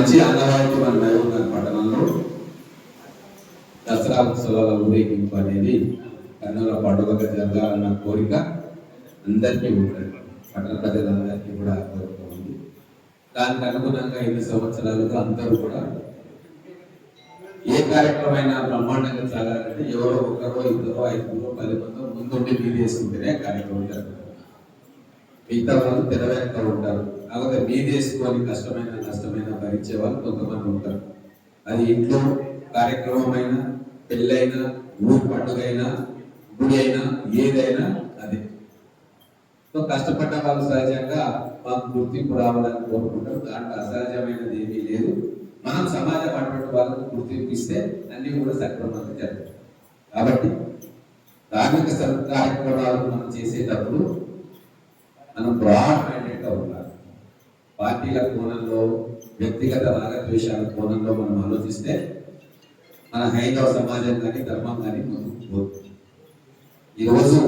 మంచి ఆనవాయితీ మన మహబూబ్నగర్ పట్టణంలో దసరా ఉత్సవాల ఊరేగింపు అనేది కన్నుల పండుగగా జరగాలన్న కోరిక అందరికీ ఉంటుంది, పట్టణ ప్రజలందరికీ కూడా కోరిక ఉంది. దానికి అనుగుణంగా 5 సంవత్సరాలుగా అందరూ కూడా ఏ కార్యక్రమమైనా బ్రహ్మాండంగా సాగాలంటే ఎవరో ఒకరో ఇద్దరో 5 10 మందో ముందుండి మీరు వేసుకుంటేనే కార్యక్రమం జరుగుతుంది. మిగతా వాళ్ళు తెరవేరుతూ ఉంటారు. అలాగే మీరు వేసుకొని నష్టమైన భరించే వాళ్ళు కొంతమంది ఉంటారు. అది ఇంట్లో కార్యక్రమమైనా, పెళ్ళైనా, ఊరు పండుగైనా, గుడి అయినా, ఏదైనా అదే. సో కష్టపడ్డ వాళ్ళు సహజంగా మాకు గుర్తింపు రావాలని కోరుకుంటారు. దాంట్లో అసహజమైనది ఏమీ లేదు. మనం సమాజం అటువంటి వాళ్ళకు గుర్తింపు ఇస్తే అన్ని కూడా సక్రమంగా జరుగుతాయి. కాబట్టి ధార్మిక కార్యక్రమాలు మనం చేసేటప్పుడు మనం బ్రాడ్ మైండెడ్గా ఉండాలి. పార్టీల కోణంలో, వ్యక్తిగత రాగద్వేషాల కోణంలో మనం ఆలోచిస్తే మన హైందవ సమాజం కానీ, ధర్మం కానీ ముందుకు పోతుంది. ఈరోజు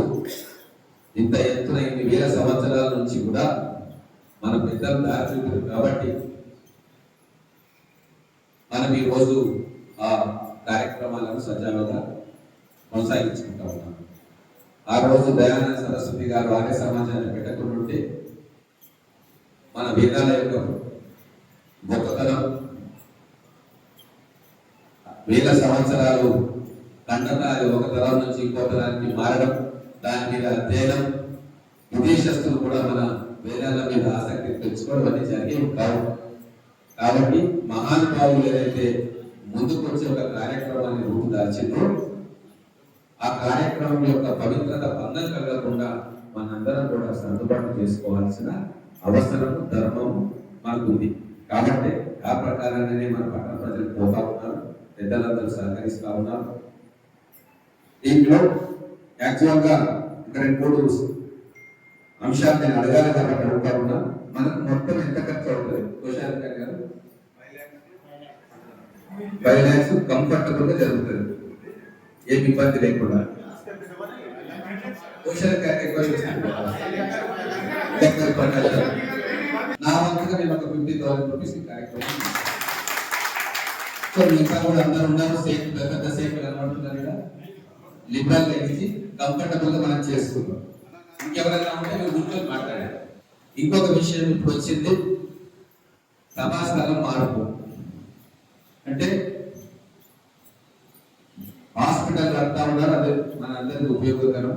ఇంత ఎత్తున 8,000 సంవత్సరాల నుంచి కూడా మన పెద్దలు దారి చూపారు కాబట్టి మనం ఈరోజు ఆ కార్యక్రమాలను సజావుగా కొనసాగించుకుంటా ఉన్నాం. ఆ రోజు దయానంద సరస్వతి గారు ఆర్య సమాజాన్ని పెట్టకుంటుంటే మన వేదాల యొక్క గొప్పతనం, 1000 సంవత్సరాలు ఖండనాలు ఒక తరం నుంచి ఇంకో తరానికి మారడం, దాని మీద అధ్యయనం, విదేశస్తులు కూడా మన వేదాల మీద ఆసక్తి తెచ్చుకోవడం అన్ని జరిగేవి కావు. కాబట్టి మహానుభావులు ఏదైతే ముందుకు వచ్చే ఒక కార్యక్రమాన్ని రూపుదాల్చిందో ఆ కార్యక్రమం యొక్క పవిత్రత భంగం కలగకుండా మనందరం కూడా సర్దుబాటు చేసుకోవాల్సిన అవసరం, ధర్మం మనకుంది. కాబట్టి ఆ ప్రకారంగానే మన పట్టణ ప్రజలు పోతా ఉన్నారు, పెద్దలందరూ సహకరిస్తా ఉన్నారు. దీంట్లో యాక్చువల్గా ఇక్కడ 2-3 అంశాలు నేను అడగాలి కాబట్టి అడుగుతా ఉన్నా. మనకు మొత్తం ఎంత ఖర్చు అవుతుంది? కోశాధికారి గారు 5 lakhs కంఫర్టబుల్ గా జరుగుతుంది, ఏమి ఇబ్బంది లేకుండా. కోశాధికారికి నా వంతుగా నేను ఒక 50,000 రూపీస్ కార్యక్రమం. సో మిగతా కూడా అందరూ ఉన్నారు, సేఫ్ పెద్ద సేఫ్ కనబడుతున్నారు కదా, లిబరల్ ఇచ్చి కంఫర్టబుల్ గా మనం చేసుకుందాం. ఇంకెవరైనా ఉంటే మీరు కూర్చొని మాట్లాడారు. ఇంకొక విషయం ఇప్పుడు వచ్చింది, సభాస్థలం మార్పు. అంటే హాస్పిటల్ కడతా ఉన్నారు, అదే మన అందరికీ ఉపయోగకరం.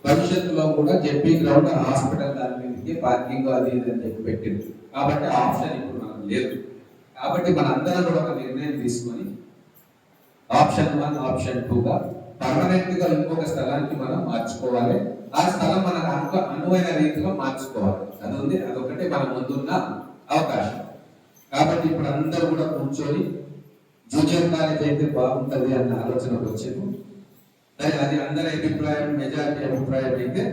భవిష్యత్తులో కూడా జెపీ గ్రౌండ్ హాస్పిటల్ దాని మీదకి పార్కింగ్ అది ఇది అని చెప్పి పెట్టింది. కాబట్టి ఆప్షన్ ఇప్పుడు మనకు లేదు. కాబట్టి మన అందరం కూడా ఒక నిర్ణయం తీసుకొని ఆప్షన్ 1, ఆప్షన్ 2గా పర్మనెంట్ గా ఇంకొక స్థలానికి మనం మార్చుకోవాలి. ఆ స్థలం మనకు అనువైన రీతిలో మార్చుకోవాలి. అది ఉంది, అదొకటి మన ముందున్న అవకాశం. కాబట్టి ఇప్పుడు అందరూ కూడా కూర్చొని జూనియర్ కాలేజ్ అయితే బాగుంటది అన్న ఆలోచనకు వచ్చింది. అది అందరి అభిప్రాయం, మెజారిటీ అభిప్రాయం అయితే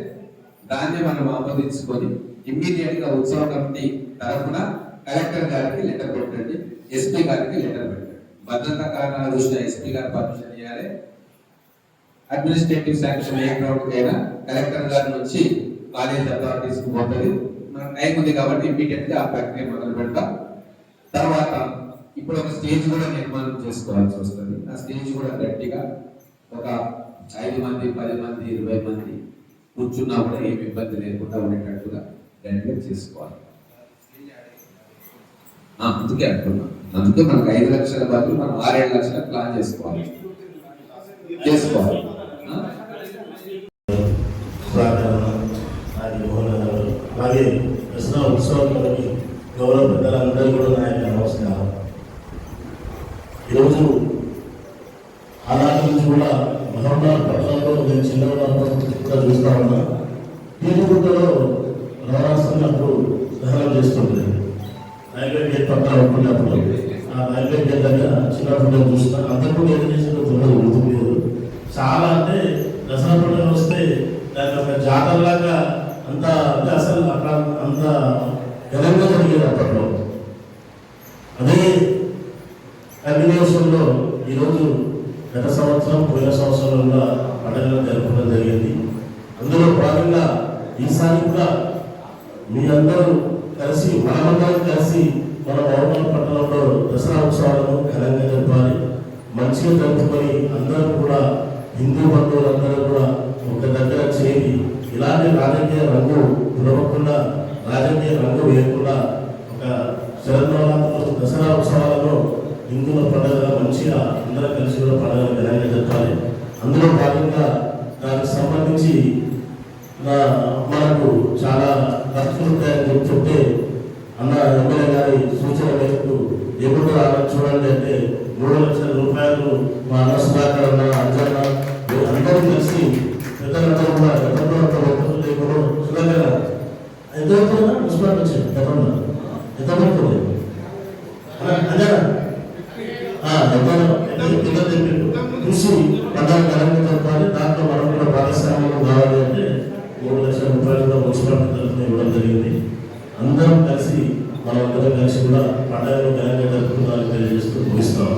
దాన్ని మనం ఆమోదించుకొని ఇమ్మీడియట్ గా ఉత్సవ కమిటీ తరఫున కలెక్టర్ గారికి లెటర్ పెట్టండి, ఎస్పీ గారికి లెటర్ పెట్టండి. భద్రతా కారణాల దృష్ట్యా ఎస్పీ గారు పర్మిషన్ ఇవ్వాలి. అడ్మినిస్ట్రేటివ్ శాంక్షన్ ఏ గ్రౌండ్ అయినా కలెక్టర్ గారి నుంచి కాలేజ్ అథారిటీస్ కి పోతుంది. మనకు టైం ఉంది కాబట్టి ఇమ్మీడియట్ గా ఆ ప్రక్రియ మొదలు పెడతాం. తర్వాత ఇప్పుడు ఒక స్టేజ్ కూడా నిర్మాణం చేసుకోవాల్సి వస్తుంది. ఆ స్టేజ్ కూడా గట్టిగా ఒక 5 మంది, 10 మంది, 20 మంది కూర్చున్నా కూడా ఏమి ఇబ్బంది లేకుండా ఉండేటట్టుగా డెలివరీ చేసుకోవాలి. అందుకే అంటున్నాం. అందుకే మనకు 5 లక్షల బదులు మనం 6-7 లక్షల ప్లాన్ చేసుకోవాలి. అలాగే దసరా ఉత్సవాలకి గౌరవ పెద్దలందరూ కూడా నా యొక్క నమస్కారం. ఈరోజు ఆనాటి నుంచి కూడా మహబూబ్నగర్ పట్టణంలో నేను చిన్నప్పుడు కూడా చూస్తా ఉన్నా. పీరుగుట్టలో నవరాస్తున్నప్పుడు దహనం చేస్తుంటుంది. రైల్వే గేట్ పక్కన ఉంటున్నప్పుడు ఆ రైల్వే గేట్ దగ్గర చిన్నప్పుడు చూస్తా. అందరూ కూడా ఏం చేసిన గుర్తులేదు. చాలా అంటే దసరా పండుగ వస్తే దాని ఒక జాతరలాగా అంత అంటే అసలు అక్కడ అంత ఘనంగా జరిగేది అప్పట్లో. అదే కంటిన్యూషన్లో ఈరోజు గత సంవత్సరం, పోయిన సంవత్సరంలో పండుగలు జరుపుకోవడం జరిగింది. అందులో భాగంగా ఈసారి కూడా మీ అందరూ కలిసి, మనమందరం కలిసి మన మహబూబ్నగర్ పట్టణంలో మంచిగా జరుపుకొని అందరూ కూడా హిందూ బంధువులందరూ కూడా ఒక దగ్గర చేరి ఇలాంటి రాజకీయ రంగు పులవకుండా రాజకీయ రంగు వేయకుండా ఒక శరన్నవరాత్రులు దసరా ఉత్సవాలలో హిందువుల పండుగ మంచిగా అందరూ కలిసి కూడా పండుగ ఘనంగా జరపాలి. అందులో భాగంగా దానికి సంబంధించి మనకు చాలా ఖర్చులు ఉంటాయని చెప్తే అన్న ఎమ్మెల్యే గారి సూచన మేరకు ఎప్పుడు చూడండి అంటే 3 లక్షల రూపాయలు మా అన్న సుధాకర్ అన్న అంజన్న అందరూ కలిసి పెద్దలందరూ కూడా గతంలో ఒక్కరు లేకుండా సుధాకర్ ఎంతవరకు మున్సిపాలిటీ వచ్చారు గతంలో ఎంతవరకు అంజనా చూసి పండుగ ఘనంగా జరపాలి. దాంట్లో మనం కూడా భాగస్వామ్యం కావాలి అంటే 3 లక్షల రూపాయలు మున్సిపాలిటీ తరఫున ఇవ్వడం జరిగింది. అందరం కలిసి మనందరం కలిసి కూడా పండుగను ఘనంగా జరుపుకోవాలని తెలియజేస్తూ ముగిస్తాం.